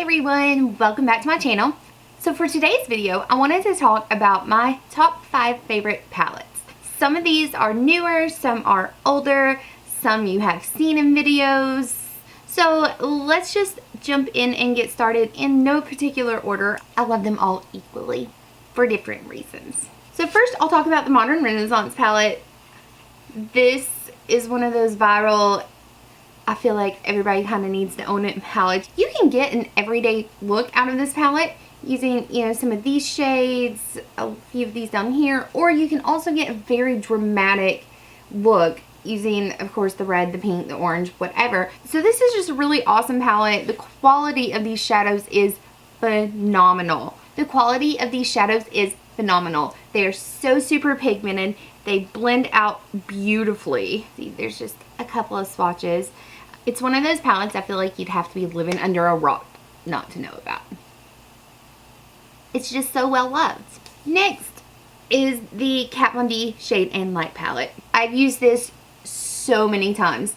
everyone, welcome back to my channel. So for today's video, I wanted to talk about my top 5 favorite palettes. Some of these are newer, some are older, some you have seen in videos. So let's just jump in and get started in no particular order. I love them all equally for different reasons. So first I'll talk about the Modern Renaissance palette. This is one of those viral, I feel like everybody kind of needs to own it palettes. You can get an everyday look out of this palette using, some of these shades, a few of these down here, or you can also get a very dramatic look using, of course, the red, the pink, the orange, whatever. So this is just a really awesome palette. The quality of these shadows is phenomenal. The quality of these shadows is phenomenal. They are so super pigmented. They blend out beautifully. See, there's just a couple of swatches. It's one of those palettes I feel like you'd have to be living under a rock not to know about. It's just so well loved. Next is the Kat Von D Shade and Light palette. I've used this so many times.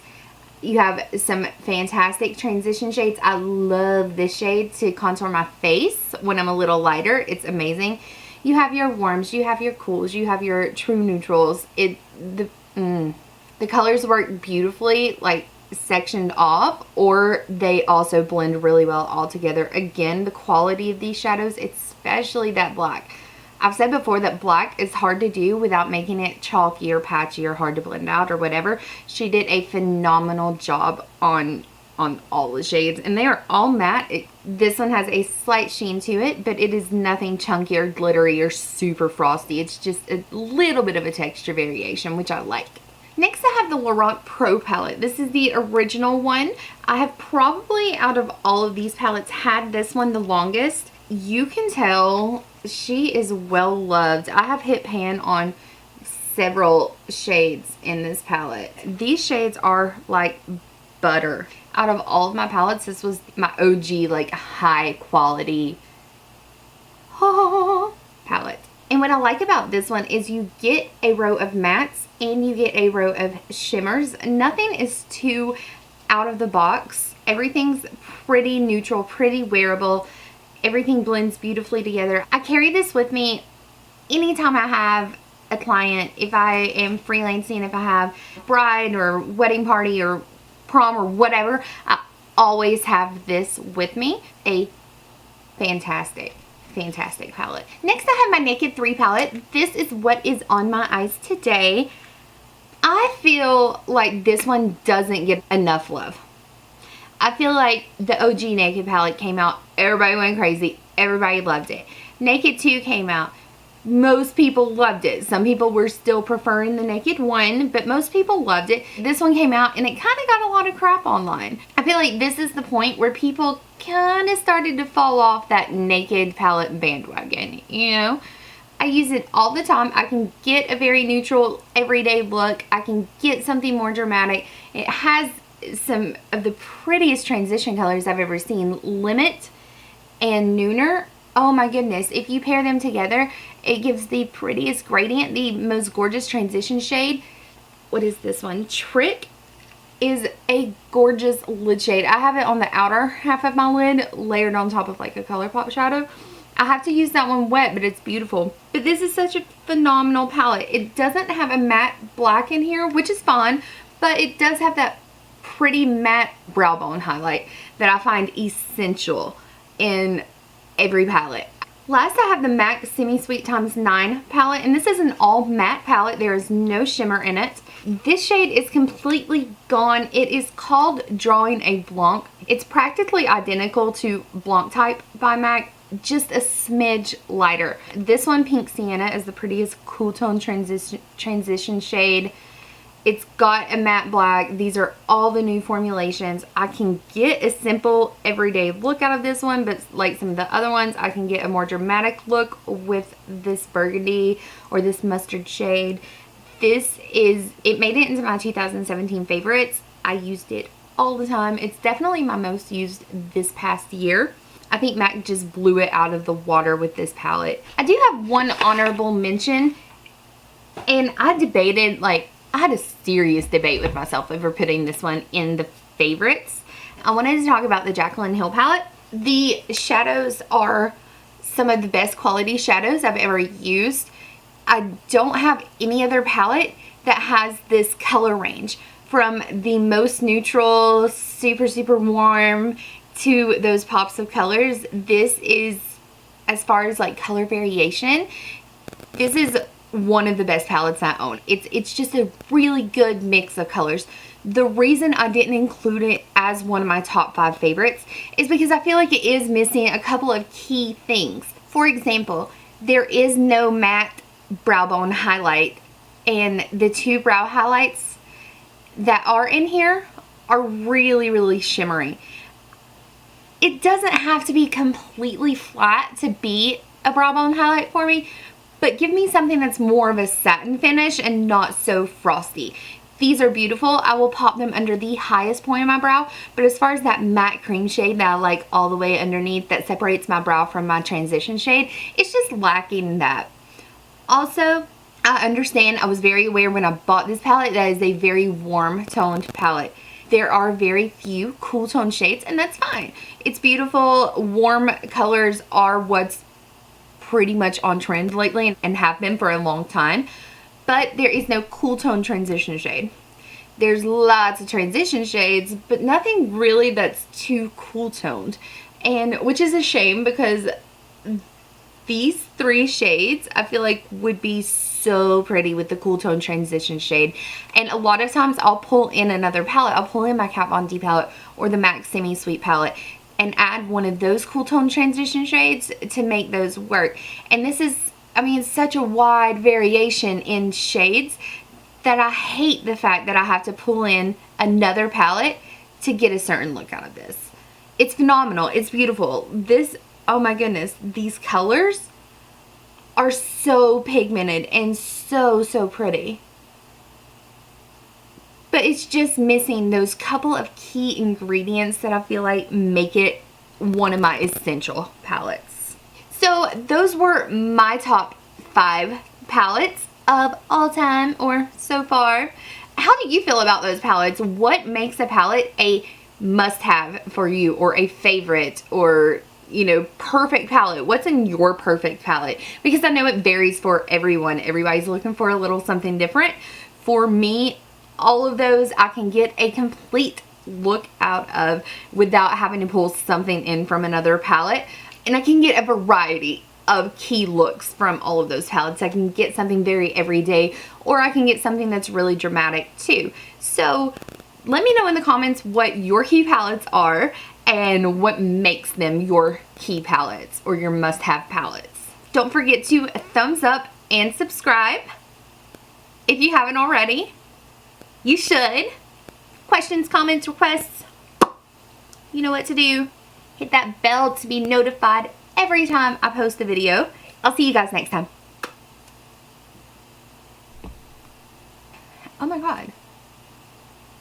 You have some fantastic transition shades. I love this shade to contour my face when I'm a little lighter. It's amazing. You have your warms, you have your cools, you have your true neutrals. The colors work beautifully, like sectioned off, or they also blend really well all together. Again, the quality of these shadows, especially that black. I've said before that black is hard to do without making it chalky or patchy or hard to blend out or whatever. She did a phenomenal job on all the shades, and they are all matte. This one has a slight sheen to it, but it is nothing chunky or glittery or super frosty. It's just a little bit of a texture variation, which I like. Next, I have the Lorac Pro palette. This is the original one. I have probably, out of all of these palettes, had this one the longest. You can tell she is well loved. I have hit pan on several shades in this palette. These shades are like butter. Out of all of my palettes, this was my OG, like, high quality palette. And what I like about this one is you get a row of mattes and you get a row of shimmers. Nothing is too out of the box. Everything's pretty neutral, pretty wearable. Everything blends beautifully together. I carry this with me anytime I have a client. If I am freelancing, if I have a bride or wedding party or prom or whatever, I always have this with me. A fantastic palette. Next, I have my Naked 3 palette. This is what is on my eyes today. I feel like this one doesn't get enough love. I feel like the OG Naked palette came out, everybody went crazy, everybody loved it. Naked 2 came out, most people loved it. Some people were still preferring the Naked 1, but most people loved it. This one came out and it kind of got a lot of crap online. I feel like this is the point where people kind of started to fall off that Naked palette bandwagon, I use it all the time. I can get a very neutral everyday look. I can get something more dramatic. It has some of the prettiest transition colors I've ever seen. Limit and Nooner. Oh my goodness, if you pair them together, it gives the prettiest gradient, the most gorgeous transition shade. What is this one? Trick is a gorgeous lid shade. I have it on the outer half of my lid, layered on top of like a ColourPop shadow. I have to use that one wet, but it's beautiful. But this is such a phenomenal palette. It doesn't have a matte black in here, which is fine, but it does have that pretty matte brow bone highlight that I find essential in every palette. Last, I have the MAC Semi Sweet x9 palette, and this is an all matte palette. There is no shimmer in it. This shade is completely gone. It is called Drawing a Blanc. It's practically identical to Blanc Type by MAC, just a smidge lighter. This one, Pink Sienna, is the prettiest cool tone transition shade. It's got a matte black. These are all the new formulations. I can get a simple everyday look out of this one, but like some of the other ones, I can get a more dramatic look with this burgundy or this mustard shade. It made it into my 2017 favorites. I used it all the time. It's definitely my most used this past year. I think MAC just blew it out of the water with this palette. I do have one honorable mention, and I debated, like, I had a serious debate with myself over putting this one in the favorites. I wanted to talk about the Jaclyn Hill palette. The shadows are some of the best quality shadows I've ever used. I don't have any other palette that has this color range, from the most neutral, super, super warm, to those pops of colors. This is, as far as like color variation, this is one of the best palettes I own. It's just a really good mix of colors. The reason I didn't include it as one of my top 5 favorites is because I feel like it is missing a couple of key things. For example, there is no matte brow bone highlight, and the 2 brow highlights that are in here are really, really shimmery. It doesn't have to be completely flat to be a brow bone highlight for me, but give me something that's more of a satin finish and not so frosty. These are beautiful. I will pop them under the highest point of my brow, but as far as that matte cream shade that I like all the way underneath that separates my brow from my transition shade, it's just lacking that. Also, I understand, I was very aware when I bought this palette that is a very warm toned palette. There are very few cool tone shades, and that's fine. It's beautiful. Warm colors are what's pretty much on trend lately and have been for a long time, but there is no cool tone transition shade. There's lots of transition shades, but nothing really that's too cool toned, and which is a shame, because these 3 shades I feel like would be so pretty with the cool tone transition shade. And a lot of times I'll pull in another palette. I'll pull in my Kat Von D palette or the MAC Semi Sweet palette and add one of those cool tone transition shades to make those work. And this is, I mean, such a wide variation in shades that I hate the fact that I have to pull in another palette to get a certain look out of this. It's phenomenal. It's beautiful. This, oh my goodness, these colors are so pigmented and so pretty. But it's just missing those couple of key ingredients that I feel like make it one of my essential palettes. So those were my top 5 palettes of all time, or so far. How do you feel about those palettes? What makes a palette a must-have for you, or a favorite, or, you know, perfect palette? What's in your perfect palette? Because I know it varies for everyone. Everybody's looking for a little something different. For me, all of those I can get a complete look out of without having to pull something in from another palette. And I can get a variety of key looks from all of those palettes. I can get something very everyday, or I can get something that's really dramatic too. So let me know in the comments what your key palettes are and what makes them your key palettes or your must-have palettes. Don't forget to thumbs up and subscribe if you haven't already. You should. Questions, comments, requests, you know what to do. Hit that bell to be notified every time I post a video. I'll see you guys next time. Oh my god.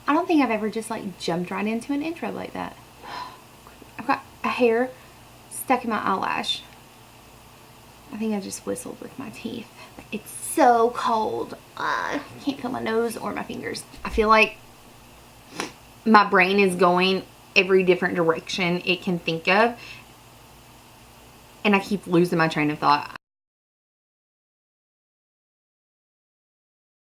I don't think I've ever just like jumped right into an intro like that. I've got a hair stuck in my eyelash. I think I just whistled with my teeth. It's so cold. I can't feel my nose or my fingers. I feel like my brain is going every different direction it can think of, and I keep losing my train of thought.